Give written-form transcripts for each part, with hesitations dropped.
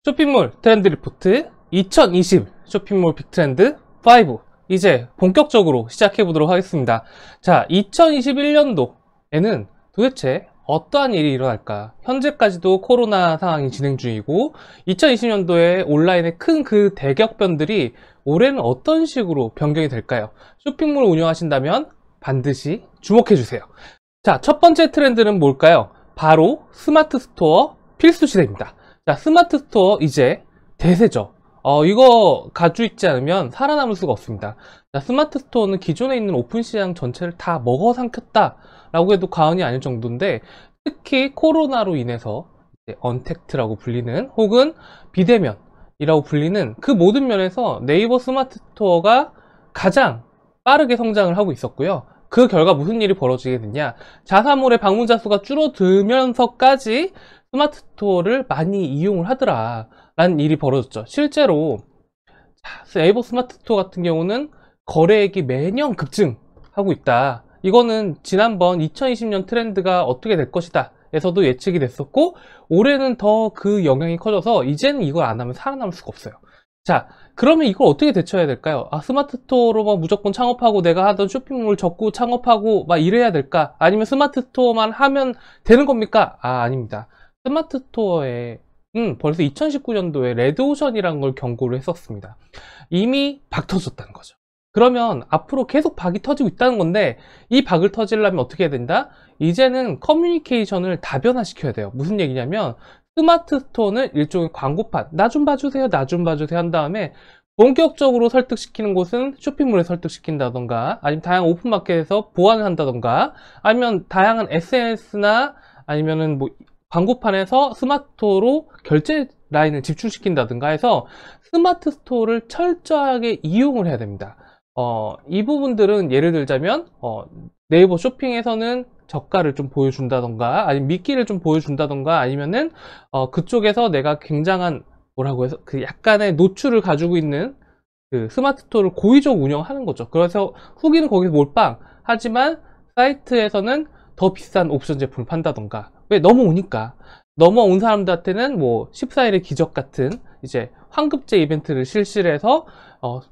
쇼핑몰 트렌드 리포트 2020 쇼핑몰 빅트렌드 5 이제 본격적으로 시작해 보도록 하겠습니다. 자, 2021년도에는 도대체 어떠한 일이 일어날까? 현재까지도 코로나 상황이 진행 중이고 2020년도에 온라인의 큰 그 대격변들이 올해는 어떤 식으로 변경이 될까요? 쇼핑몰을 운영하신다면 반드시 주목해 주세요. 자, 첫 번째 트렌드는 뭘까요? 바로 스마트 스토어 필수 시대입니다. 자, 스마트 스토어 이제 대세죠. 이거 가지고 있지 않으면 살아남을 수가 없습니다. 자, 스마트 스토어는 기존에 있는 오픈 시장 전체를 다 먹어 삼켰다 라고 해도 과언이 아닐 정도인데, 특히 코로나로 인해서 이제 언택트라고 불리는 혹은 비대면이라고 불리는 그 모든 면에서 네이버 스마트 스토어가 가장 빠르게 성장을 하고 있었고요. 그 결과 무슨 일이 벌어지게 됐냐, 자사몰의 방문자 수가 줄어들면서까지 스마트 스토어를 많이 이용을 하더라 라는 일이 벌어졌죠. 실제로 네이버 스마트 스토어 같은 경우는 거래액이 매년 급증하고 있다. 이거는 지난번 2020년 트렌드가 어떻게 될 것이다 에서도 예측이 됐었고, 올해는 더 그 영향이 커져서 이제는 이걸 안 하면 살아남을 수가 없어요. 자, 그러면 이걸 어떻게 대처해야 될까요? 스마트 스토어로 막 무조건 창업하고 내가 하던 쇼핑몰 접고 창업하고 막 이래야 될까? 아니면 스마트 스토어만 하면 되는 겁니까? 아닙니다. 스마트 스토어에 벌써 2019년도에 레드오션이라는 걸 경고를 했었습니다. 이미 박 터졌다는 거죠. 그러면 앞으로 계속 박이 터지고 있다는 건데, 이 박을 터지려면 어떻게 해야 된다? 이제는 커뮤니케이션을 다변화시켜야 돼요. 무슨 얘기냐면, 스마트 스토어는 일종의 광고판, 나 좀 봐주세요, 나 좀 봐주세요 한 다음에 본격적으로 설득시키는 곳은 쇼핑몰에 설득시킨다던가, 아니면 다양한 오픈마켓에서 보완을 한다던가, 아니면 다양한 SNS나 아니면은 뭐 광고판에서 스마트 스토어로 결제 라인을 집중시킨다든가 해서 스마트 스토어를 철저하게 이용을 해야 됩니다. 이 부분들은 예를 들자면 네이버 쇼핑에서는 저가를 좀 보여준다던가, 아니면 미끼를 좀 보여준다던가, 아니면은 그쪽에서 내가 굉장한 뭐라고 해서 그 약간의 노출을 가지고 있는 그 스마트 스토어를 고의적 운영하는 거죠. 그래서 후기는 거기서 몰빵 하지만 사이트에서는 더 비싼 옵션 제품을 판다던가. 왜? 넘어오니까. 넘어온 사람들한테는 뭐 14일의 기적 같은 이제 환급제 이벤트를 실시를 해서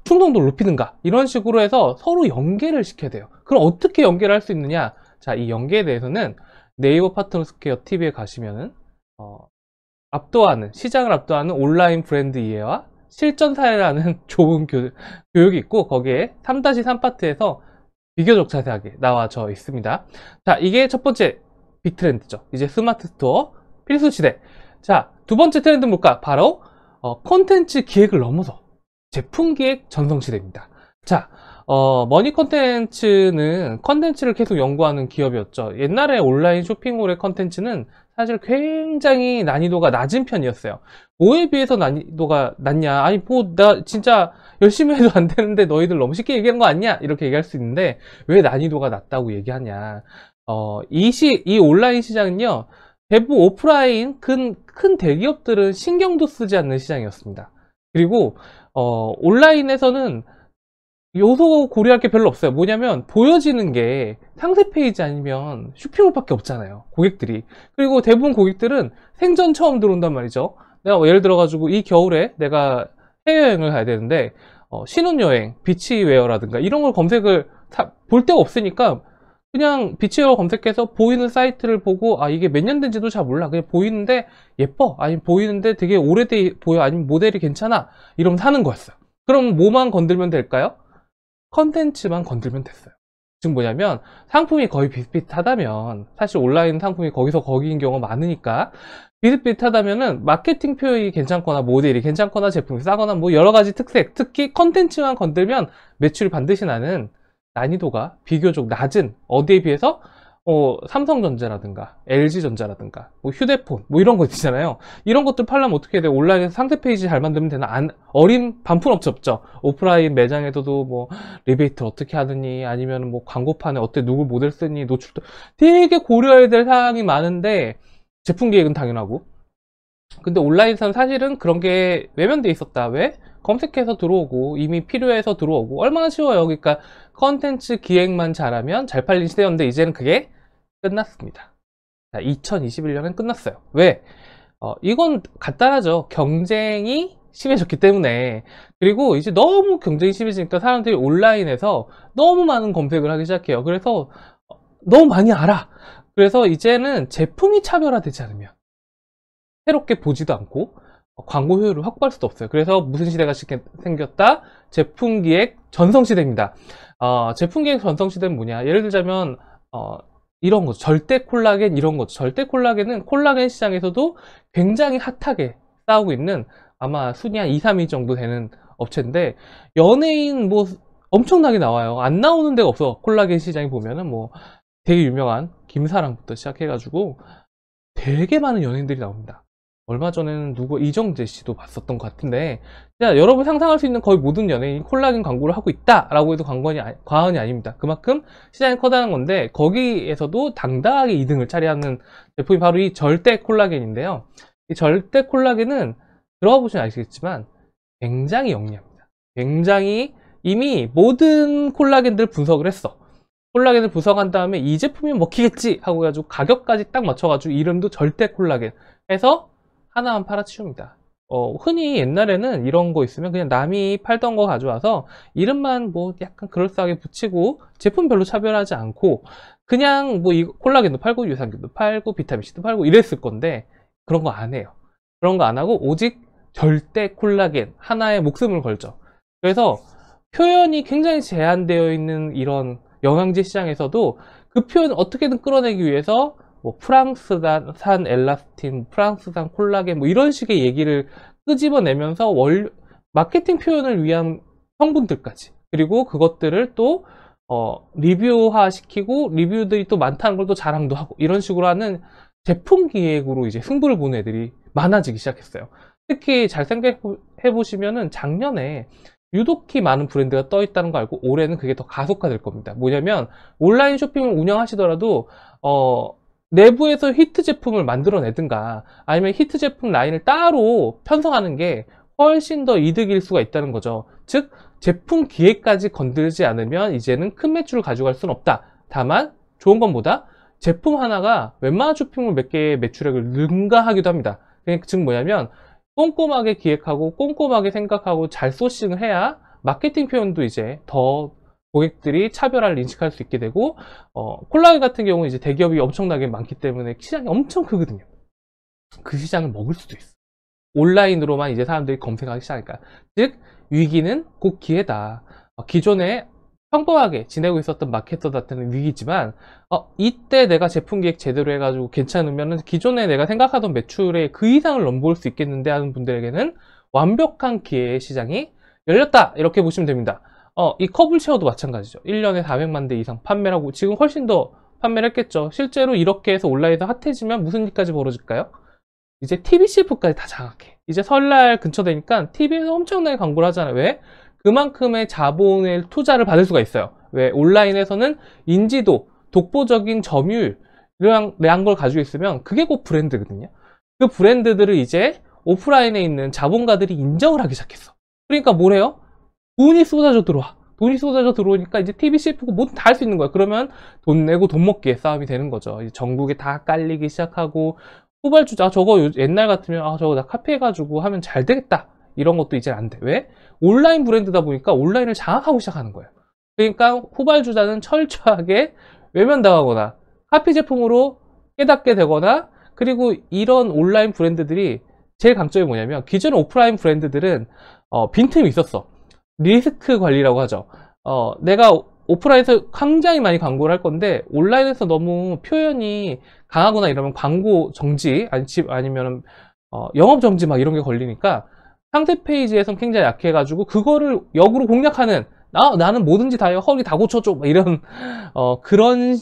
충동도를 높이는가, 이런 식으로 해서 서로 연계를 시켜야 돼요. 그럼 어떻게 연계를 할 수 있느냐? 자, 이 연계에 대해서는 네이버 파트너 스퀘어 TV에 가시면은 시장을 압도하는 온라인 브랜드 이해와 실전 사례라는 좋은 교육이 있고, 거기에 3-3 파트에서 비교적 자세하게 나와져 있습니다. 자, 이게 첫 번째 빅 트렌드죠. 이제 스마트 스토어 필수 시대. 자, 두 번째 트렌드는 뭘까? 바로 콘텐츠 기획을 넘어서 제품 기획 전성 시대입니다. 자, 머니 컨텐츠는 컨텐츠를 계속 연구하는 기업이었죠. 옛날에 온라인 쇼핑몰의 컨텐츠는 사실 굉장히 난이도가 낮은 편이었어요. 뭐에 비해서 난이도가 낮냐? 아니, 나 진짜 열심히 해도 안 되는데 너희들 너무 쉽게 얘기하는 거 아니야? 이렇게 얘기할 수 있는데, 왜 난이도가 낮다고 얘기하냐? 이 온라인 시장은요, 대부분 오프라인 큰 대기업들은 신경도 쓰지 않는 시장이었습니다. 그리고 온라인에서는 요소 고려할 게 별로 없어요. 뭐냐면 보여지는 게 상세 페이지 아니면 쇼핑몰밖에 없잖아요, 고객들이. 그리고 대부분 고객들은 생전 처음 들어온단 말이죠. 내가 예를 들어 가지고 이 겨울에 내가 해외여행을 가야 되는데 신혼여행, 비치웨어라든가 이런 걸 검색을 볼 데가 없으니까 그냥 비치웨어 검색해서 보이는 사이트를 보고, 이게 몇 년 된지도 잘 몰라. 그냥 보이는데 예뻐, 아니면 보이는데 되게 오래돼 보여, 아니면 모델이 괜찮아, 이러면 사는 거였어요. 그럼 뭐만 건들면 될까요? 컨텐츠만 건들면 됐어요. 지금 뭐냐면 상품이 거의 비슷비슷하다면, 사실 온라인 상품이 거기서 거기인 경우가 많으니까, 비슷비슷하다면은 마케팅 표현이 괜찮거나 모델이 괜찮거나 제품이 싸거나 뭐 여러 가지 특색, 특히 컨텐츠만 건들면 매출이 반드시 나는 난이도가 비교적 낮은, 어디에 비해서 삼성전자라든가 LG전자라든가 뭐 휴대폰 뭐 이런 거 있잖아요. 이런 것들 팔려면 어떻게 해야 돼요? 온라인에서 상세 페이지 잘 만들면 되나? 어린 반품업체 없죠. 오프라인 매장에서도 뭐 리베이트를 어떻게 하느니, 아니면 뭐 광고판에 어떻게 누구 모델 쓰니, 노출도 되게 고려해야 될 사항이 많은데, 제품 기획은 당연하고. 근데 온라인에서는 사실은 그런 게 외면돼 있었다. 왜? 검색해서 들어오고 이미 필요해서 들어오고, 얼마나 쉬워요. 그러니까 컨텐츠 기획만 잘하면 잘 팔린 시대였는데, 이제는 그게 끝났습니다. 자, 2021년은 끝났어요. 왜? 이건 간단하죠. 경쟁이 심해졌기 때문에. 그리고 이제 너무 경쟁이 심해지니까 사람들이 온라인에서 너무 많은 검색을 하기 시작해요. 그래서 너무 많이 알아. 그래서 이제는 제품이 차별화되지 않으면 새롭게 보지도 않고 광고 효율을 확보할 수도 없어요. 그래서 무슨 시대가 생겼다? 제품 기획 전성 시대입니다. 제품 기획 전성 시대는 뭐냐? 예를 들자면 이런 거죠. 절대 콜라겐 이런 거죠. 절대 콜라겐은 콜라겐 시장에서도 굉장히 핫하게 싸우고 있는, 아마 순위 한 2, 3위 정도 되는 업체인데, 연예인 뭐 엄청나게 나와요. 안 나오는 데가 없어. 콜라겐 시장에 보면은 뭐 되게 유명한 김사랑부터 시작해가지고 되게 많은 연예인들이 나옵니다. 얼마 전에는 누구 이정재 씨도 봤었던 것 같은데, 여러분 상상할 수 있는 거의 모든 연예인이 콜라겐 광고를 하고 있다라고 해도 과언이 아닙니다. 그만큼 시장이 커다란 건데, 거기에서도 당당하게 2등을 차지하는 제품이 바로 이 절대 콜라겐인데요. 이 절대 콜라겐은 들어가 보시면 아시겠지만 굉장히 영리합니다. 굉장히 이미 모든 콜라겐들 분석을 했어. 콜라겐을 분석한 다음에 이 제품이 먹히겠지 하고 가지고 가격까지 딱 맞춰가지고 이름도 절대 콜라겐 해서 하나만 팔아치웁니다. 흔히 옛날에는 이런 거 있으면 그냥 남이 팔던 거 가져와서 이름만 뭐 약간 그럴싸하게 붙이고 제품 별로 차별하지 않고 그냥 뭐 이 콜라겐도 팔고 유산균도 팔고 비타민C도 팔고 이랬을 건데, 그런 거 안 해요. 그런 거 안 하고 오직 절대 콜라겐 하나에 목숨을 걸죠. 그래서 표현이 굉장히 제한되어 있는 이런 영양제 시장에서도 그 표현을 어떻게든 끌어내기 위해서 뭐 프랑스산 엘라스틴, 프랑스산 콜라겐 뭐 이런 식의 얘기를 끄집어내면서 마케팅 표현을 위한 성분들까지, 그리고 그것들을 또 리뷰화 시키고 리뷰들이 또 많다는 걸 또 자랑도 하고 이런 식으로 하는 제품 기획으로 이제 승부를 보는 애들이 많아지기 시작했어요. 특히 잘 생각해 보시면은 작년에 유독히 많은 브랜드가 떠 있다는 거 알고 올해는 그게 더 가속화될 겁니다. 뭐냐면 온라인 쇼핑을 운영하시더라도 내부에서 히트 제품을 만들어내든가 아니면 히트 제품 라인을 따로 편성하는 게 훨씬 더 이득일 수가 있다는 거죠. 즉 제품 기획까지 건들지 않으면 이제는 큰 매출을 가져갈 수는 없다. 다만 좋은 건 뭐다? 제품 하나가 웬만한 쇼핑몰 몇 개의 매출액을 능가하기도 합니다. 즉 뭐냐면 꼼꼼하게 기획하고 꼼꼼하게 생각하고 잘 소싱을 해야 마케팅 표현도 이제 더 고객들이 차별화를 인식할 수 있게 되고, 콜라겐 같은 경우는 이제 대기업이 엄청나게 많기 때문에 시장이 엄청 크거든요. 그 시장을 먹을 수도 있어. 온라인으로만 이제 사람들이 검색하기 시작하니까. 즉 위기는 곧 기회다. 기존에 평범하게 지내고 있었던 마케터들한테는 위기지만 이때 내가 제품 기획 제대로 해가지고 괜찮으면 기존에 내가 생각하던 매출의 그 이상을 넘볼 수 있겠는데 하는 분들에게는 완벽한 기회의 시장이 열렸다, 이렇게 보시면 됩니다. 이 커블쉐어도 마찬가지죠. 1년에 400만 대 이상 판매를 하고 지금 훨씬 더 판매를 했겠죠. 실제로 이렇게 해서 온라인에서 핫해지면 무슨 일까지 벌어질까요? 이제 TV CF까지 다 장악해. 이제 설날 근처 되니까 TV에서 엄청나게 광고를 하잖아요. 왜? 그만큼의 자본의 투자를 받을 수가 있어요. 왜? 온라인에서는 인지도, 독보적인 점유율이란 걸 가지고 있으면 그게 곧 브랜드거든요. 그 브랜드들을 이제 오프라인에 있는 자본가들이 인정을 하기 시작했어. 그러니까 뭐래요? 돈이 쏟아져 들어와. 돈이 쏟아져 들어오니까 이제 TV CF고 뭐든 다 할 수 있는 거야. 그러면 돈 내고 돈 먹기의 싸움이 되는 거죠. 이제 전국에 다 깔리기 시작하고, 후발주자 저거 옛날 같으면 저거 나 카페 가지고 하면 잘 되겠다, 이런 것도 이제 안 돼. 왜? 온라인 브랜드다 보니까 온라인을 장악하고 시작하는 거예요. 그러니까 후발주자는 철저하게 외면당하거나 카피 제품으로 깨닫게 되거나, 그리고 이런 온라인 브랜드들이 제일 강점이 뭐냐면, 기존 오프라인 브랜드들은 빈틈이 있었어. 리스크 관리라고 하죠. 내가 오프라인에서 굉장히 많이 광고를 할 건데 온라인에서 너무 표현이 강하거나 이러면 광고 정지 아니면 영업 정지 막 이런 게 걸리니까 상세 페이지에선 굉장히 약해가지고 그거를 역으로 공략하는, 나는 뭐든지 다 허리 다 고쳐줘 막 이런 그런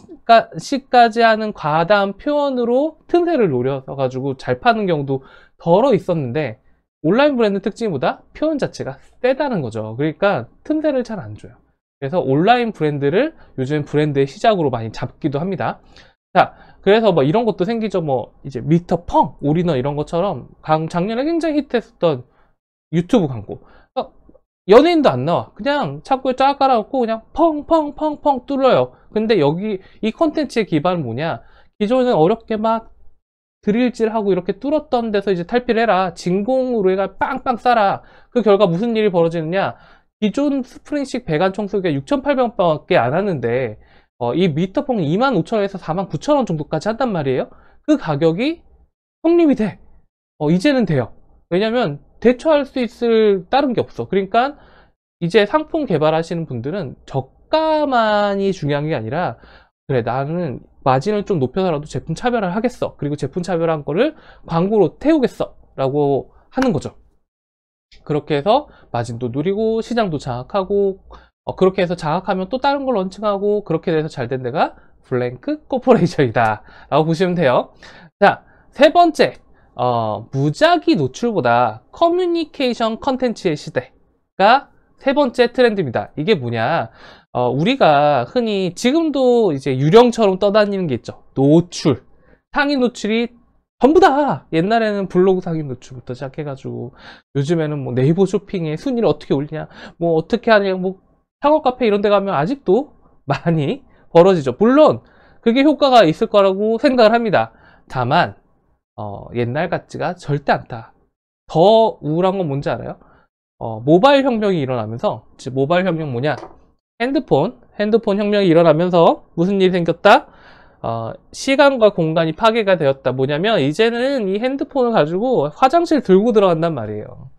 식까지 하는 과다한 표현으로 틈새를 노려서 가지고 잘 파는 경우도 덜어 있었는데, 온라인 브랜드 특징이 뭐다? 표현 자체가 세다는 거죠. 그러니까 틈새를 잘 안 줘요. 그래서 온라인 브랜드를 요즘 브랜드의 시작으로 많이 잡기도 합니다. 자, 그래서 뭐 이런 것도 생기죠. 뭐 이제 미스터 펑, 올인원 이런 것처럼 작년에 굉장히 히트했었던 유튜브 광고. 연예인도 안 나와. 그냥 창구에 쫙 깔아놓고 그냥 펑펑펑펑 뚫어요. 근데 여기 이 컨텐츠의 기반은 뭐냐? 기존에는 어렵게 막 드릴질하고 이렇게 뚫었던 데서 이제 탈피를 해라. 진공으로 해가 빵빵 쏴라. 그 결과 무슨 일이 벌어지느냐? 기존 스프링식 배관 청소기가 6,800원밖에 안 하는데 이 미터봉 25,000원에서 49,000원 정도까지 한단 말이에요. 그 가격이 성립이 돼. 이제는 돼요. 왜냐면 대처할 수 있을 다른 게 없어. 그러니까 이제 상품 개발하시는 분들은 저가만이 중요한 게 아니라 그래, 나는 마진을 좀 높여서라도 제품 차별화를 하겠어. 그리고 제품 차별화한 거를 광고로 태우겠어. 라고 하는 거죠. 그렇게 해서 마진도 누리고 시장도 장악하고 그렇게 해서 장악하면 또 다른 걸 런칭하고 그렇게 돼서 잘 된 데가 블랭크 코퍼레이션이다 라고 보시면 돼요. 자, 세 번째, 무작위 노출보다 커뮤니케이션 컨텐츠의 시대가 세 번째 트렌드입니다. 이게 뭐냐, 우리가 흔히 지금도 이제 유령처럼 떠다니는 게 있죠. 노출, 상위 노출이 전부 다. 옛날에는 블로그 상위 노출부터 시작해가지고 요즘에는 뭐 네이버 쇼핑에 순위를 어떻게 올리냐, 뭐 어떻게 하냐, 뭐 창업 카페 이런 데 가면 아직도 많이 벌어지죠. 물론 그게 효과가 있을 거라고 생각을 합니다. 다만 옛날 같지가 절대 않다. 더 우울한 건 뭔지 알아요? 모바일 혁명이 일어나면서, 즉 모바일 혁명 뭐냐? 핸드폰 혁명이 일어나면서 무슨 일이 생겼다? 시간과 공간이 파괴가 되었다. 뭐냐면 이제는 이 핸드폰을 가지고 화장실 들고 들어간단 말이에요.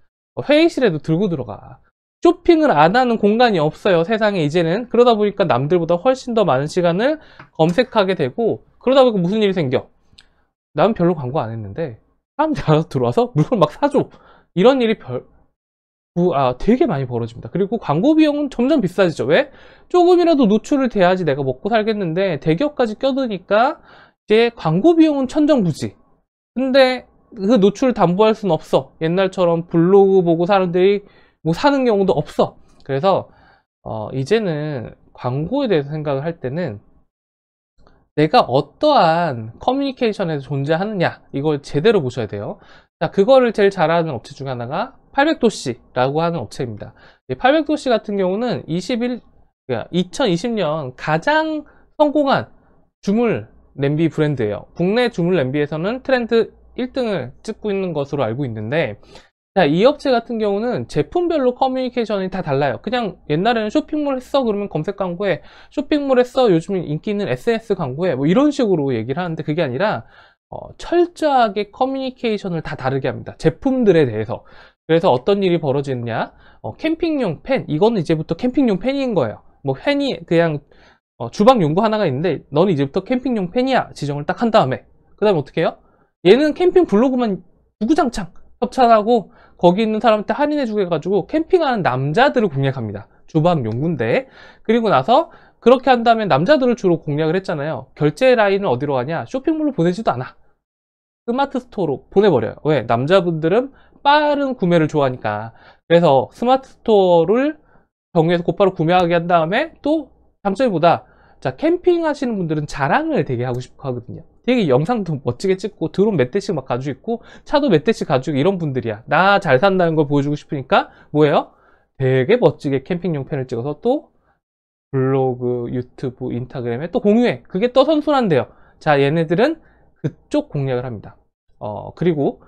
회의실에도 들고 들어가. 쇼핑을 안 하는 공간이 없어요, 세상에 이제는. 그러다 보니까 남들보다 훨씬 더 많은 시간을 검색하게 되고, 그러다 보니까 무슨 일이 생겨? 나는 별로 광고 안 했는데 사람들이 알아서 들어와서 물건 막 사줘. 이런 일이 되게 많이 벌어집니다. 그리고 광고 비용은 점점 비싸지죠. 왜? 조금이라도 노출을 돼야지 내가 먹고 살겠는데 대기업까지 껴드니까 이제 광고 비용은 천정부지. 근데 그 노출을 담보할 수는 없어. 옛날처럼 블로그 보고 사람들이 뭐 사는 경우도 없어. 그래서 이제는 광고에 대해서 생각을 할 때는 내가 어떠한 커뮤니케이션에서 존재하느냐, 이걸 제대로 보셔야 돼요. 자, 그거를 제일 잘하는 업체 중에 하나가 800도씨라고 하는 업체입니다. 800도씨 같은 경우는 2020년 가장 성공한 주물 냄비 브랜드예요. 국내 주물 냄비에서는 트렌드 1등을 찍고 있는 것으로 알고 있는데, 자, 이 업체 같은 경우는 제품별로 커뮤니케이션이 다 달라요. 그냥 옛날에는 쇼핑몰 했어 그러면 검색 광고에, 쇼핑몰 했어 요즘 인기 있는 SNS 광고에, 뭐 이런 식으로 얘기를 하는데, 그게 아니라 철저하게 커뮤니케이션을 다 다르게 합니다. 제품들에 대해서. 그래서 어떤 일이 벌어지느냐, 캠핑용 팬, 이거는 이제부터 캠핑용 팬인 거예요. 뭐 팬이 그냥 주방 용구 하나가 있는데 너는 이제부터 캠핑용 팬이야 지정을 딱 한 다음에, 그 다음에 어떻게 해요? 얘는 캠핑 블로그만 구구장창 협찬하고 거기 있는 사람한테 할인해주고 해가지고 캠핑하는 남자들을 공략합니다. 주방 용구인데. 그리고 나서 그렇게 한 다음에 남자들을 주로 공략을 했잖아요. 결제 라인은 어디로 가냐? 쇼핑몰로 보내지도 않아. 스마트 스토어로 보내버려요. 왜? 남자분들은 빠른 구매를 좋아하니까. 그래서 스마트 스토어를 정리해서 곧바로 구매하게 한 다음에, 또 장점이 뭐다? 자, 캠핑 하시는 분들은 자랑을 되게 하고 싶어 하거든요. 되게 영상도 멋지게 찍고 드론 몇 대씩 막 가지고 있고 차도 몇 대씩 가지고, 이런 분들이야. 나 잘 산다는 걸 보여주고 싶으니까 뭐예요? 되게 멋지게 캠핑용 펜을 찍어서 또 블로그, 유튜브, 인스타그램에 또 공유해. 그게 또 선순환돼요. 자, 얘네들은 그쪽 공략을 합니다. 그리고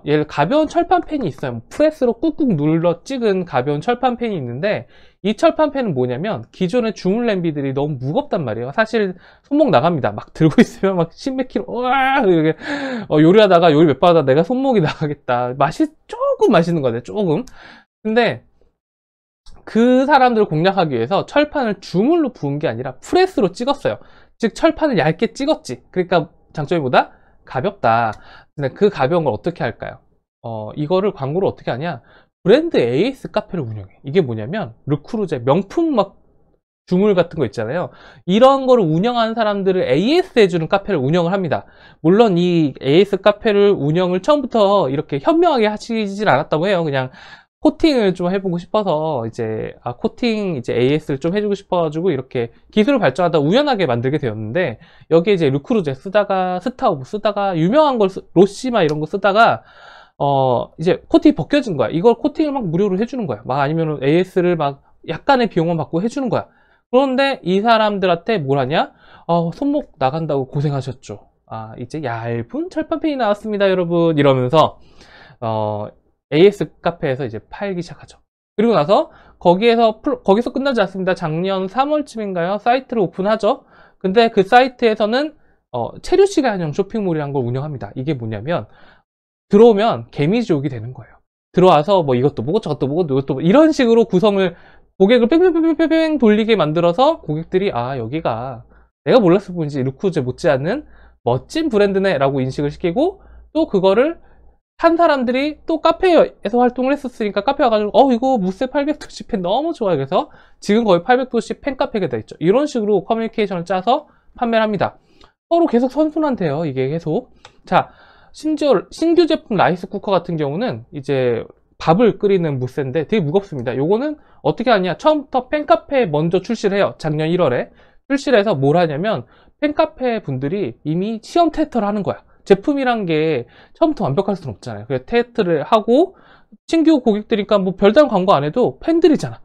얘를 가벼운 철판 펜이 있어요. 프레스로 꾹꾹 눌러 찍은 가벼운 철판 펜이 있는데, 이 철판 펜은 뭐냐면 기존의 주물 냄비들이 너무 무겁단 말이에요. 사실 손목 나갑니다. 막 들고 있으면 막 십몇 킬로, 우와, 이렇게 요리하다가 요리 몇 번 하다 내가 손목이 나가겠다. 조금 맛있는 거네, 조금. 근데 그 사람들을 공략하기 위해서 철판을 주물로 부은 게 아니라 프레스로 찍었어요. 즉 철판을 얇게 찍었지. 그러니까 장점이 뭐다? 가볍다. 근데 그 가벼운 걸 어떻게 할까요? 이거를 광고를 어떻게 하냐? 브랜드 AS 카페를 운영해. 이게 뭐냐면 르크루제 명품 막 주물 같은 거 있잖아요. 이런 거를 운영하는 사람들을 AS 해주는 카페를 운영을 합니다. 물론 이 AS 카페를 운영을 처음부터 이렇게 현명하게 하시진 않았다고 해요. 그냥 코팅을 좀 해보고 싶어서 코팅 AS를 좀 해주고 싶어가지고 이렇게 기술을 발전하다 우연하게 만들게 되었는데, 여기에 이제 르크루제 쓰다가 스타우브 쓰다가 유명한 걸 로시마 이런 거 쓰다가 이제 코팅이 벗겨진 거야. 이걸 코팅을 막 무료로 해주는 거야. 막 아니면 AS를 막 약간의 비용만 받고 해주는 거야. 그런데 이 사람들한테 뭘 하냐? 손목 나간다고 고생하셨죠. 이제 얇은 철판펜이 나왔습니다, 여러분. 이러면서, AS 카페에서 이제 팔기 시작하죠. 그리고 나서, 거기서 끝나지 않습니다. 작년 3월쯤인가요? 사이트를 오픈하죠. 근데 그 사이트에서는, 체류 시간형 쇼핑몰이라는 걸 운영합니다. 이게 뭐냐면, 들어오면 개미지옥이 되는 거예요. 들어와서 뭐 이것도 보고 저것도 보고 이것도 보고 이런 식으로 구성을 고객을 뺑뺑뺑뺑뺑 돌리게 만들어서 고객들이 여기가 내가 몰랐을 뿐이지 루크즈 못지않은 멋진 브랜드네 라고 인식을 시키고 또 그거를 산 사람들이 또 카페에서 활동을 했었으니까 카페 와가지고 이거 무쇠 800도씨 펜 너무 좋아요. 그래서 지금 거의 800도씨 펜카페가 돼 있죠. 이런 식으로 커뮤니케이션을 짜서 판매를 합니다. 서로 계속 선순환돼요. 이게 계속. 자, 심지어 신규 제품 라이스 쿠커 같은 경우는 이제 밥을 끓이는 무쇠인데 되게 무겁습니다. 요거는 어떻게 하냐, 처음부터 팬카페에 먼저 출시를 해요. 작년 1월에 출시를 해서 뭘 하냐면 팬카페 분들이 이미 시험 테스트를 하는 거야. 제품이란 게 처음부터 완벽할 수는 없잖아요. 그래서 테스트를 하고 신규 고객들이니까 뭐 별다른 광고 안 해도 팬들이잖아.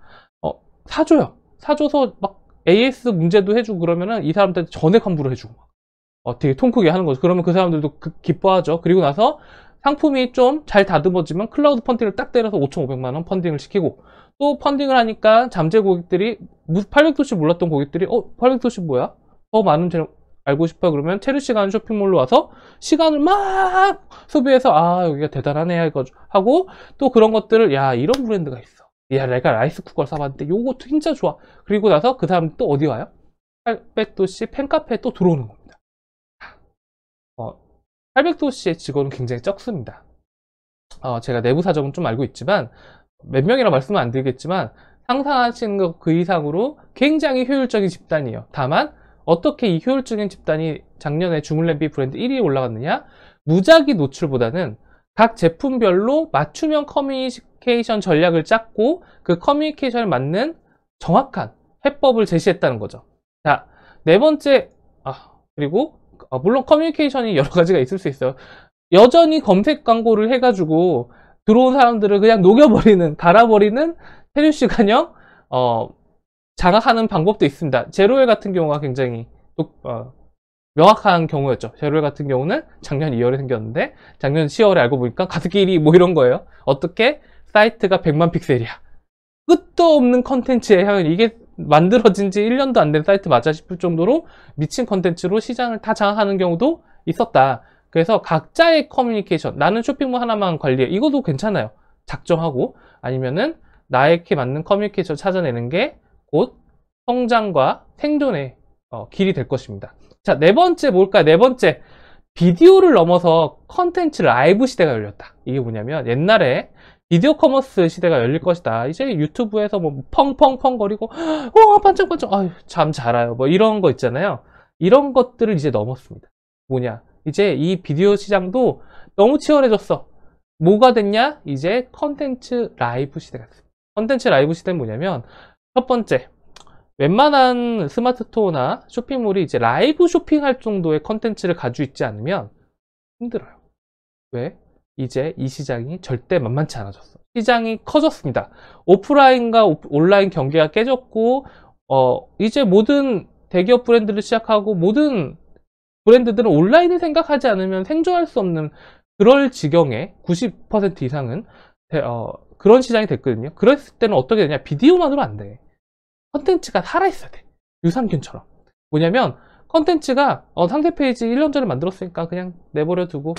사줘요. 사줘서 막 AS 문제도 해주고 그러면은 이 사람들한테 전액 환불을 해주고 되게 통 크게 하는 거죠. 그러면 그 사람들도 기뻐하죠. 그리고 나서 상품이 좀 잘 다듬어지면 클라우드 펀딩을 딱 때려서 5,500만 원 펀딩을 시키고 또 펀딩을 하니까 잠재 고객들이 800도씨 몰랐던 고객들이 800도씨 뭐야? 더 많은 재료 알고 싶어 그러면 체류시간 쇼핑몰로 와서 시간을 막 소비해서 여기가 대단하네 하고 또 그런 것들을 야 이런 브랜드가 있어. 야 내가 라이스 쿠커를 사봤는데 요것도 진짜 좋아. 그리고 나서 그 사람들 또 어디 와요? 800도씨 팬카페에 또 들어오는 겁니다. 800도씨의 직원은 굉장히 적습니다. 제가 내부 사정은 좀 알고 있지만 몇 명이라 말씀은 안 드리겠지만 상상하시는 것 그 이상으로 굉장히 효율적인 집단이에요. 다만 어떻게 이 효율적인 집단이 작년에 주물냄비 브랜드 1위에 올라갔느냐? 무작위 노출보다는 각 제품별로 맞춤형 커뮤니케이션 전략을 짰고 그 커뮤니케이션에 맞는 정확한 해법을 제시했다는 거죠. 자, 네 번째, 그리고 물론 커뮤니케이션이 여러 가지가 있을 수 있어요. 여전히 검색 광고를 해가지고 들어온 사람들을 그냥 녹여버리는, 갈아버리는 체류시간형 장악하는 방법도 있습니다. 제로엘 같은 경우가 굉장히 명확한 경우였죠. 제로엘 같은 경우는 작년 2월에 생겼는데 작년 10월에 알고 보니까 가습기 1위 뭐 이런 거예요. 어떻게? 사이트가 100만 픽셀이야. 끝도 없는 컨텐츠에 향해 이게 만들어진 지 1년도 안 된 사이트 맞아 싶을 정도로 미친 컨텐츠로 시장을 다 장악하는 경우도 있었다. 그래서 각자의 커뮤니케이션, 나는 쇼핑몰 하나만 관리해. 이것도 괜찮아요. 작정하고 아니면은 나에게 맞는 커뮤니케이션 찾아내는 게 곧 성장과 생존의 길이 될 것입니다. 자, 네 번째 뭘까요? 네 번째, 비디오를 넘어서 컨텐츠 라이브 시대가 열렸다. 이게 뭐냐면 옛날에 비디오 커머스 시대가 열릴 것이다. 이제 유튜브에서 뭐 펑펑펑 거리고 반짝반짝 잠 잘 와요. 뭐 이런 거 있잖아요. 이런 것들을 이제 넘었습니다. 뭐냐? 이제 이 비디오 시장도 너무 치열해졌어. 뭐가 됐냐? 이제 컨텐츠 라이브 시대가 됐습니다. 컨텐츠 라이브 시대는 뭐냐면 첫 번째, 웬만한 스마트 스토어나 쇼핑몰이 이제 라이브 쇼핑할 정도의 컨텐츠를 가지고 있지 않으면 힘들어요. 왜? 이제 이 시장이 절대 만만치 않아졌어. 시장이 커졌습니다. 오프라인과 온라인 경계가 깨졌고 이제 모든 대기업 브랜드를 시작하고 모든 브랜드들은 온라인을 생각하지 않으면 생존할 수 없는 그럴 지경에 90% 이상은 그런 시장이 됐거든요. 그랬을 때는 어떻게 되냐? 비디오만으로 안 돼. 컨텐츠가 살아있어야 돼. 유산균처럼. 뭐냐면 컨텐츠가 상세 페이지 1년 전에 만들었으니까 그냥 내버려 두고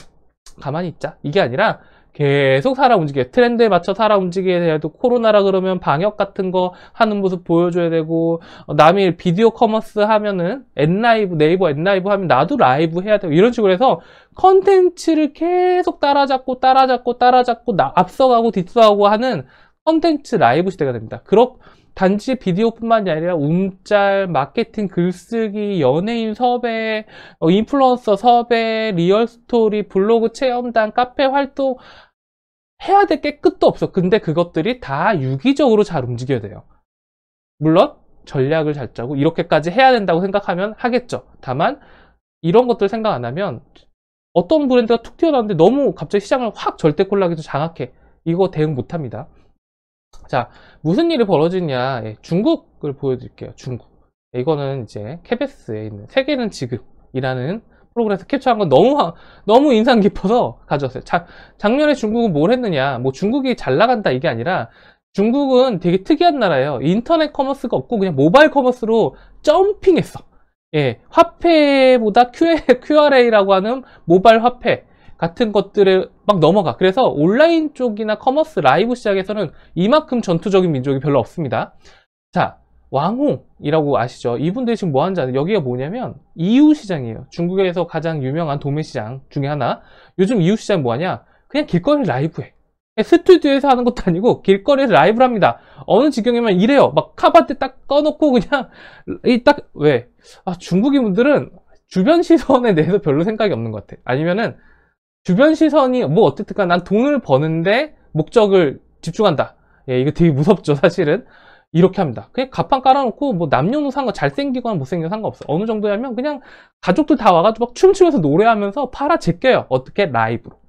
가만히 있자. 이게 아니라 계속 살아 움직여. 트렌드에 맞춰 살아 움직여야 돼도 코로나라 그러면 방역 같은 거 하는 모습 보여줘야 되고 남이 비디오 커머스 하면은 엔라이브 네이버 엔라이브 하면 나도 라이브 해야 되고 이런 식으로 해서 컨텐츠를 계속 따라잡고 앞서가고 뒤서가고 하는 컨텐츠 라이브 시대가 됩니다. 단지 비디오뿐만이 아니라 움짤, 마케팅, 글쓰기, 연예인 섭외, 인플루언서 섭외, 리얼스토리, 블로그 체험단, 카페 활동 해야 될 게 끝도 없어. 근데 그것들이 다 유기적으로 잘 움직여야 돼요. 물론 전략을 잘 짜고 이렇게까지 해야 된다고 생각하면 하겠죠. 다만 이런 것들 생각 안 하면 어떤 브랜드가 툭 튀어나왔는데 너무 갑자기 시장을 확 절대콜락해서 장악해. 이거 대응 못합니다. 자, 무슨 일이 벌어지냐? 중국을 보여드릴게요. 중국. 이거는 이제 케베스에 있는 세계는 지금이라는 프로그래서 캡처한 건 너무 인상 깊어서 가져왔어요. 작년에 중국은 뭘 했느냐, 뭐 중국이 잘 나간다 이게 아니라 중국은 되게 특이한 나라예요. 인터넷 커머스가 없고 그냥 모바일 커머스로 점핑했어. 예, 화폐보다 QRA라고 하는 모바일 화폐 같은 것들에 막 넘어가. 그래서 온라인 쪽이나 커머스 라이브 시장에서는 이만큼 전투적인 민족이 별로 없습니다. 자, 왕홍이라고 아시죠? 이분들이 지금 뭐 하는지 아세요? 여기가 뭐냐면 EU 시장이에요. 중국에서 가장 유명한 도매 시장 중에 하나. 요즘 EU 시장 뭐 하냐? 그냥 길거리 라이브해. 스튜디오에서 하는 것도 아니고 길거리에서 라이브를 합니다. 어느 지경이면 이래요. 막 카바트 딱 꺼놓고 그냥 왜? 중국인 분들은 주변 시선에 대해서 별로 생각이 없는 것 같아. 아니면은 주변 시선이 뭐 어쨌든 난 돈을 버는데 목적을 집중한다. 예, 이거 되게 무섭죠, 사실은. 이렇게 합니다. 그냥 가판 깔아놓고 뭐 남녀노소 상관 잘생기거나 못생기거나 상관없어. 어느 정도냐면 그냥 가족들 다 와가지고 막 춤추면서 노래하면서 팔아 제껴요. 어떻게? 라이브로.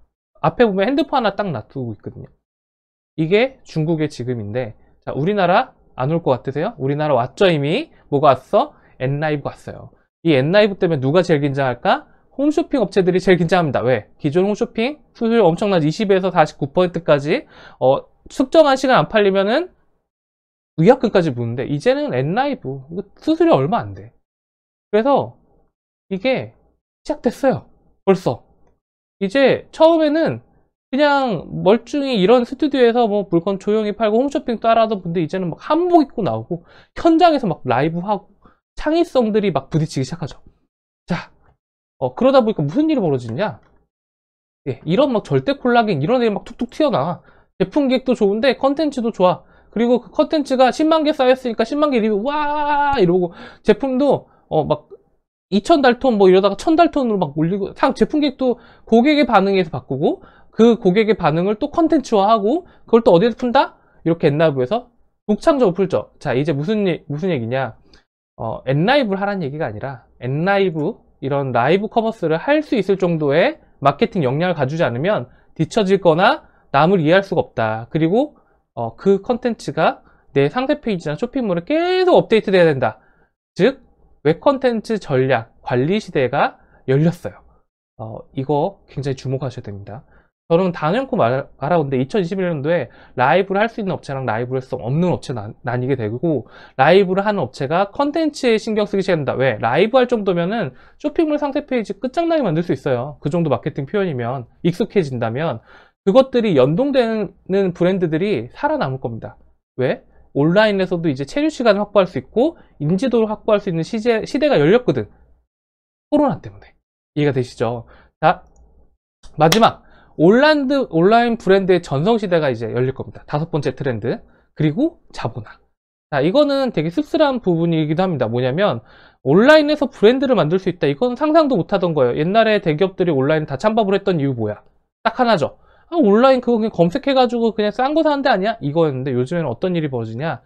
앞에 보면 핸드폰 하나 딱 놔두고 있거든요. 이게 중국의 지금인데, 자, 우리나라 안 올 것 같으세요? 우리나라 왔죠, 이미. 뭐가 왔어? 엔라이브가 왔어요. 이 엔라이브 때문에 누가 제일 긴장할까? 홈쇼핑 업체들이 제일 긴장합니다. 왜? 기존 홈쇼핑 수수료 엄청나지. 20에서 49%까지 측정한 시간 안 팔리면은 위약금까지 묻는데, 이제는 엔라이브 이거 수수료 얼마 안 돼. 그래서 이게 시작됐어요. 벌써. 이제 처음에는 그냥 멀쩡히 이런 스튜디오에서 뭐 물건 조용히 팔고 홈쇼핑 따라하던 분들 이제는 막 한복 입고 나오고 현장에서 막 라이브 하고 창의성들이 막 부딪히기 시작하죠. 자, 그러다 보니까 무슨 일이 벌어지냐? 예, 이런 막 절대 콜라겐 이런 애가 막 툭툭 튀어나와. 제품 기획도 좋은데 컨텐츠도 좋아. 그리고 그 컨텐츠가 10만 개 쌓였으니까 10만 개 리뷰 와 이러고 제품도 막 2000달톤 뭐 이러다가 1000달톤으로 막 올리고 제품 기획도 고객의 반응에서 바꾸고 그 고객의 반응을 또 컨텐츠화하고 그걸 또 어디에서 푼다? 이렇게 엔라이브에서 독창적으로 풀죠. 자, 이제 무슨 얘기냐? 엔라이브를 하라는 얘기가 아니라 엔라이브 이런 라이브 커머스를 할 수 있을 정도의 마케팅 역량을 가지지 않으면 뒤처질 거나 남을 이해할 수가 없다. 그리고 그 컨텐츠가 내 상세 페이지나 쇼핑몰에 계속 업데이트 돼야 된다. 즉 웹 컨텐츠 전략 관리 시대가 열렸어요. 이거 굉장히 주목하셔야 됩니다. 저는 단연코 알아본데 2021년도에 라이브를 할 수 있는 업체랑 라이브를 할 수 없는 업체 나뉘게 되고, 라이브를 하는 업체가 컨텐츠에 신경 쓰기 시작한다. 왜? 라이브 할 정도면은 쇼핑몰 상세 페이지 끝장나게 만들 수 있어요. 그 정도 마케팅 표현이면, 익숙해진다면 그것들이 연동되는 브랜드들이 살아남을 겁니다. 왜? 온라인에서도 이제 체류 시간을 확보할 수 있고 인지도를 확보할 수 있는 시대가 열렸거든. 코로나 때문에. 이해가 되시죠? 자, 마지막 온라인 브랜드의 전성시대가 이제 열릴 겁니다. 5번째 트렌드. 그리고 자본화. 자, 이거는 되게 씁쓸한 부분이기도 합니다. 뭐냐면 온라인에서 브랜드를 만들 수 있다. 이건 상상도 못하던 거예요. 옛날에 대기업들이 온라인 다 찬밥을 했던 이유 뭐야? 딱 하나죠. 온라인 그거 그냥 검색해가지고 그냥 싼 거 사는 데 아니야? 이거였는데 요즘에는 어떤 일이 벌어지냐?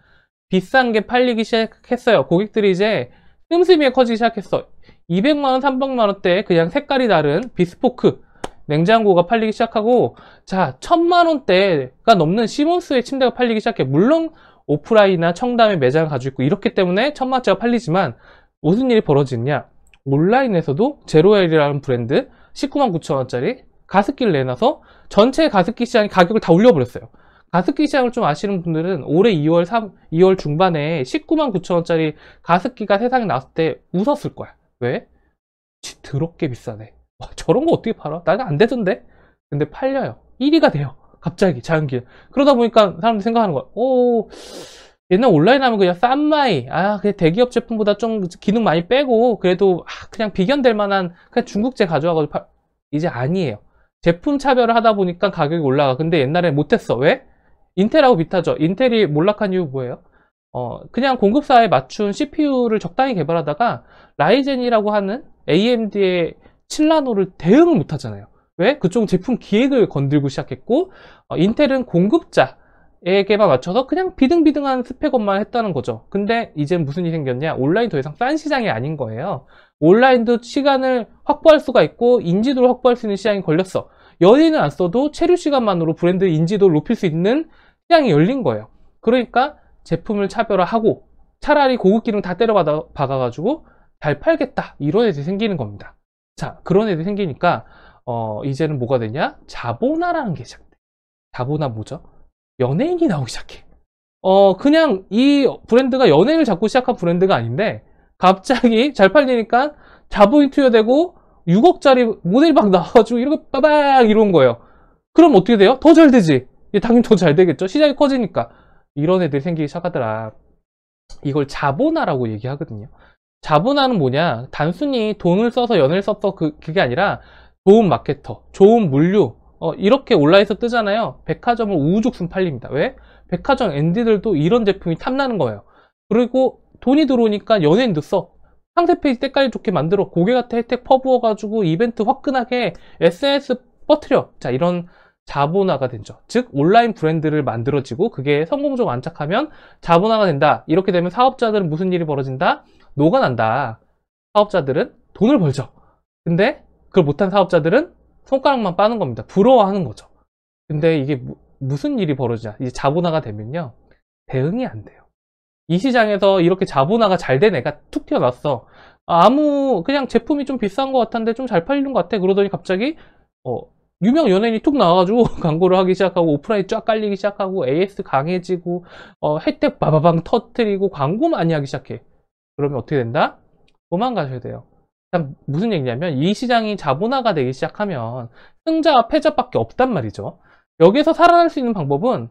비싼 게 팔리기 시작했어요. 고객들이 이제 씀씀이에 커지기 시작했어. 200만원, 300만원대 그냥 색깔이 다른 비스포크 냉장고가 팔리기 시작하고, 자, 1000만원대가 넘는 시몬스의 침대가 팔리기 시작해. 물론 오프라인이나 청담에 매장을 가지고 있고 이렇기 때문에 1000만원대가 팔리지만 무슨 일이 벌어지냐? 온라인에서도 제로엘이라는 브랜드 199,900원짜리 가습기를 내놔서 전체 가습기 시장의 가격을 다 올려버렸어요. 가습기 시장을 좀 아시는 분들은 올해 2월 중반에 199,900원짜리 가습기가 세상에 나왔을 때 웃었을 거야. 왜? 더럽게 비싸네. 와, 저런 거 어떻게 팔아? 나는 안 되던데? 근데 팔려요. 1위가 돼요. 갑자기 자연길. 그러다 보니까 사람들이 생각하는 거야. 옛날 온라인 하면 그냥 싼마이, 그냥 대기업 제품보다 좀 기능 많이 빼고 그래도 그냥 비견될 만한 그냥 중국제 가져와가지고 이제 아니에요. 제품 차별을 하다 보니까 가격이 올라가. 근데 옛날에 못했어. 왜? 인텔하고 비슷하죠. 인텔이 몰락한 이유 뭐예요? 그냥 공급사에 맞춘 CPU를 적당히 개발하다가 라이젠이라고 하는 AMD의 7나노를 대응을 못하잖아요. 왜? 그쪽은 제품 기획을 건들고 시작했고, 인텔은 공급자에게만 맞춰서 그냥 비등비등한 스펙업만 했다는 거죠. 근데 이젠 무슨 일이 생겼냐? 온라인 더 이상 싼 시장이 아닌 거예요. 온라인도 시간을 확보할 수가 있고 인지도를 확보할 수 있는 시장이 걸렸어. 연예인을 안 써도 체류 시간만으로 브랜드 인지도를 높일 수 있는 시장이 열린 거예요. 그러니까 제품을 차별화하고 차라리 고급 기능 다 때려 박아가지고 잘 팔겠다, 이런 애들이 생기는 겁니다. 자, 그런 애들이 생기니까 이제는 뭐가 되냐? 자보나라는 게 시작돼. 자보나 뭐죠? 연예인이 나오기 시작해. 그냥 이 브랜드가 연예인을 잡고 시작한 브랜드가 아닌데 갑자기 잘 팔리니까 자본이 투여되고 6억짜리 모델이 막 나와가지고 이렇게 빠박 이런 거예요. 그럼 어떻게 돼요? 더 잘 되지. 당연히 더 잘 되겠죠. 시장이 커지니까. 이런 애들이 생기기 시작하더라. 이걸 자본화라고 얘기하거든요. 자본화는 뭐냐? 단순히 돈을 써서 연애를 써서 그게 아니라 좋은 마케터, 좋은 물류, 이렇게 온라인에서 뜨잖아요. 백화점을 우후죽순 팔립니다. 왜? 백화점 앤디들도 이런 제품이 탐나는 거예요. 그리고 돈이 들어오니까 연예인도 써. 상세 페이지 때깔리 좋게 만들어. 고객한테 혜택 퍼부어가지고 이벤트 화끈하게 SNS 퍼뜨려. 자, 이런 자본화가 된죠. 즉 온라인 브랜드를 만들어지고 그게 성공적으로 안착하면 자본화가 된다. 이렇게 되면 사업자들은 무슨 일이 벌어진다? 녹아난다. 사업자들은 돈을 벌죠. 근데 그걸 못한 사업자들은 손가락만 빠는 겁니다. 부러워하는 거죠. 근데 이게 무슨 일이 벌어지냐? 이제 자본화가 되면요, 대응이 안 돼요. 이 시장에서 이렇게 자본화가 잘 된 애가 툭 튀어나왔어. 그냥 제품이 좀 비싼 것 같은데 좀 잘 팔리는 것 같아. 그러더니 갑자기 유명 연예인이 툭 나와가지고 광고를 하기 시작하고 오프라인 쫙 깔리기 시작하고 AS 강해지고 혜택 바바방 터트리고 광고 많이 하기 시작해. 그러면 어떻게 된다? 도망가셔야 돼요. 무슨 얘기냐면 이 시장이 자본화가 되기 시작하면 승자와 패자밖에 없단 말이죠. 여기서 살아날 수 있는 방법은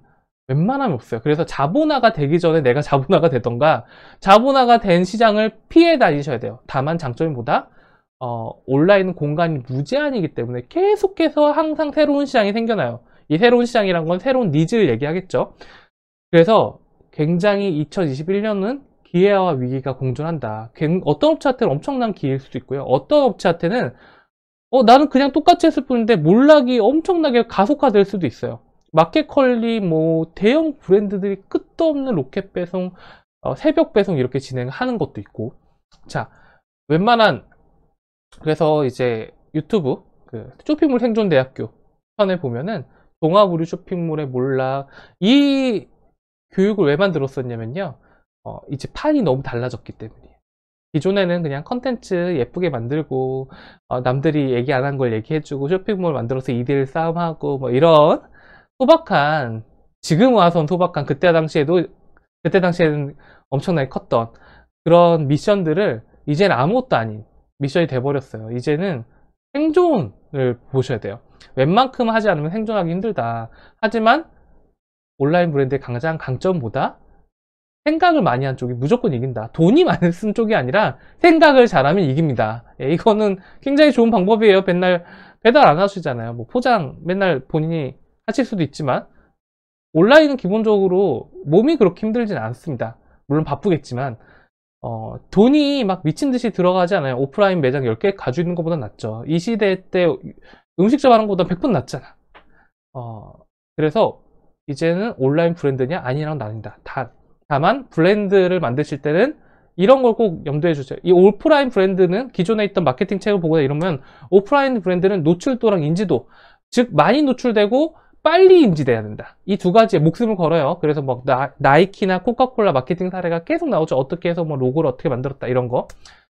웬만하면 없어요. 그래서 자본화가 되기 전에 내가 자본화가 되던가 자본화가 된 시장을 피해 다니셔야 돼요. 다만 장점이 뭐다? 온라인 공간이 무제한이기 때문에 계속해서 항상 새로운 시장이 생겨나요. 이 새로운 시장이란 건 새로운 니즈를 얘기하겠죠. 그래서 굉장히 2021년은 기회와 위기가 공존한다. 어떤 업체한테는 엄청난 기회일 수도 있고요. 어떤 업체한테는 나는 그냥 똑같이 했을 뿐인데 몰락이 엄청나게 가속화될 수도 있어요. 마켓컬리 대형 브랜드들이 끝도 없는 로켓 배송, 새벽 배송 이렇게 진행하는 것도 있고. 자, 그래서 이제 유튜브 쇼핑몰 생존대학교 편에 보면은 동아우류 쇼핑몰의 몰락, 이 교육을 왜 만들었었냐면요, 이제 판이 너무 달라졌기 때문이에요. 기존에는 그냥 컨텐츠 예쁘게 만들고 남들이 얘기 안 한 걸 얘기해주고 쇼핑몰 만들어서 2대1 싸움하고 이런 소박한, 지금 와선 소박한, 그때 당시에는 엄청나게 컸던 그런 미션들을 이제는 아무것도 아닌 미션이 돼버렸어요. 이제는 생존을 보셔야 돼요. 웬만큼 하지 않으면 생존하기 힘들다. 하지만 온라인 브랜드의 가장 강점보다 생각을 많이 한 쪽이 무조건 이긴다. 돈이 많이 쓴 쪽이 아니라 생각을 잘하면 이깁니다. 이거는 굉장히 좋은 방법이에요. 맨날 배달 안 하시잖아요. 포장 맨날 본인이 하실 수도 있지만 온라인은 기본적으로 몸이 그렇게 힘들진 않습니다. 물론 바쁘겠지만 돈이 막 미친 듯이 들어가지 않아요. 오프라인 매장 10개 가지고 있는 것보다 낫죠. 이 시대 때 음식점 하는 것보다 100번 낫잖아. 그래서 이제는 온라인 브랜드냐 아니냐는 나뉜다. 다만 브랜드를 만드실 때는 이런 걸 꼭 염두해 주세요. 이 오프라인 브랜드는 기존에 있던 마케팅 책을 보거나 이러면 오프라인 브랜드는 노출도랑 인지도, 즉 많이 노출되고 빨리 인지돼야 된다. 이 두 가지에 목숨을 걸어요. 그래서 나이키나 코카콜라 마케팅 사례가 계속 나오죠. 어떻게 해서 로고를 어떻게 만들었다 이런 거.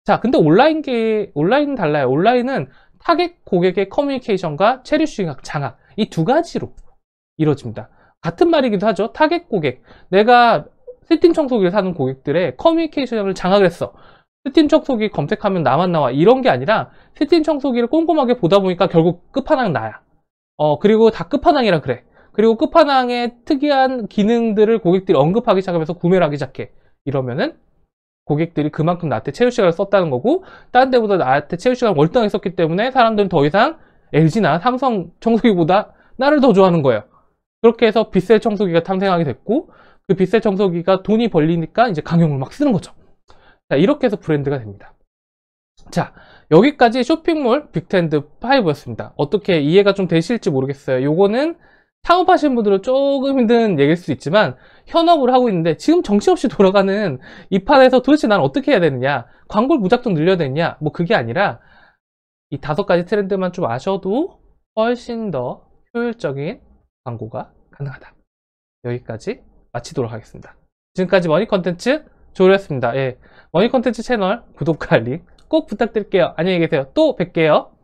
자, 근데 온라인은 달라요. 온라인은 타겟 고객의 커뮤니케이션과 체류 장악, 이 두 가지로 이루어집니다. 같은 말이기도 하죠. 타겟 고객, 내가 스팀 청소기를 사는 고객들의 커뮤니케이션을 장악을 했어. 스팀 청소기 검색하면 나만 나와. 이런 게 아니라 스팀 청소기를 꼼꼼하게 보다 보니까 결국 끝판왕은 나야. 그리고 다 끝판왕이라 그래. 그리고 끝판왕의 특이한 기능들을 고객들이 언급하기 시작하면서 구매를 하기 시작해. 이러면은 고객들이 그만큼 나한테 체류 시간을 썼다는 거고, 다른 데보다 나한테 체류 시간을 월등하게 썼기 때문에 사람들은 더 이상 LG나 삼성 청소기보다 나를 더 좋아하는 거예요. 그렇게 해서 빗셀 청소기가 탄생하게 됐고, 그 빗셀 청소기가 돈이 벌리니까 이제 강용을 막 쓰는 거죠. 자, 이렇게 해서 브랜드가 됩니다. 자, 여기까지 쇼핑몰 빅트렌드 5였습니다. 어떻게 이해가 좀 되실지 모르겠어요. 요거는 창업하시는 분들은 조금 힘든 얘기일 수 있지만 현업을 하고 있는데 지금 정신없이 돌아가는 이 판에서 도대체 난 어떻게 해야 되느냐, 광고를 무작정 늘려야 되느냐, 그게 아니라 이 5가지 트렌드만 좀 아셔도 훨씬 더 효율적인 광고가 가능하다. 여기까지 마치도록 하겠습니다. 지금까지 머니 컨텐츠 조르였습니다. 머니 컨텐츠 채널 구독과 알림 꼭 부탁드릴게요. 안녕히 계세요. 또 뵐게요.